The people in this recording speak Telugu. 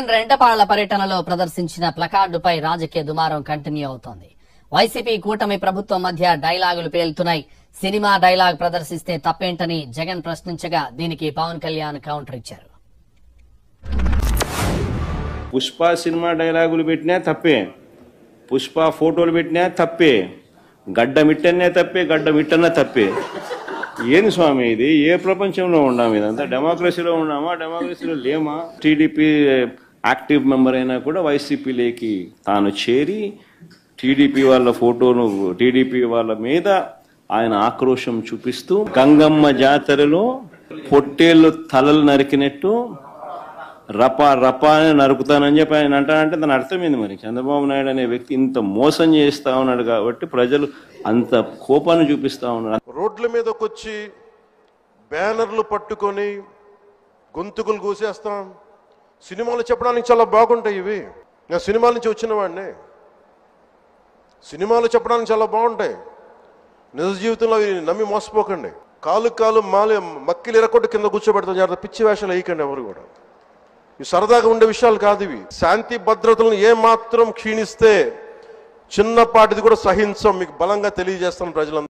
రెంటపాళ్ల పర్యటనలో ప్రదర్శించిన ప్లకార్డుపై రాజకీయ దుమారం కంటిన్యూ అవుతోంది. వైసీపీ కూటమి ప్రభుత్వం మధ్య డైలాగులు పేలుతున్నాయి. సినిమా డైలాగ్ ప్రదర్శిస్తే తప్పేంటని జగన్ ప్రశ్నించగా దీనికి పవన్ కళ్యాణ్ కౌంటర్ ఇచ్చారు. పుష్ప సినిమా డైలాగులు పెట్టినా తప్పే, పుష్ప ఫోటోలు పెట్టినా తప్పే, గడ్డ మిట్టనే తప్పే, గడ్డ మిట్టనే తప్పే. ఏంది స్వామి ఇది? ఏ ప్రపంచంలో ఉన్నాము? ఇదంతా డెమోక్రసీలో ఉన్నామా? డెమోక్రసీలో లేమా? టీడీపీ యాక్టివ్ మెంబర్ అయినా కూడా వైసీపీలోకి తాను చేరి టీడీపీ వాళ్ళ ఫోటోను, టీడీపీ వాళ్ళ మీద ఆయన ఆక్రోశం చూపిస్తూ గంగమ్మ జాతరలో పొట్టేళ్లు తలలు నరికినట్టు రపా రపా అని నరుకుతానని చెప్పి ఆయన అంటానంటే దాని అర్థమైంది. మరి చంద్రబాబు నాయుడు అనే వ్యక్తి ఇంత మోసం చేస్తా ఉన్నాడు కాబట్టి ప్రజలు అంత కోపాన్ని చూపిస్తా ఉన్నారు. రోడ్ల మీదకి వచ్చి బ్యానర్లు పట్టుకొని గొంతుకులు కూసేస్తాం. సినిమాలు చెప్పడానికి చాలా బాగుంటాయి ఇవి. నేను సినిమాల నుంచి వచ్చిన వాడిని. సినిమాలు చెప్పడానికి చాలా బాగుంటాయి. నిజ జీవితంలో అవి నమ్మి మోసపోకండి. కాలు మక్కిలు ఎరకొట్టు కింద కూర్చోబెడతాం. జాగ్రత్త, పిచ్చి వేషాలు వేయకండి ఎవరు కూడా. ఇవి సరదాగా ఉండే విషయాలు కాదు ఇవి. శాంతి భద్రతలను ఏమాత్రం క్షీణిస్తే చిన్నపాటిది కూడా సహించం. మీకు బలంగా తెలియజేస్తాను ప్రజలందరూ.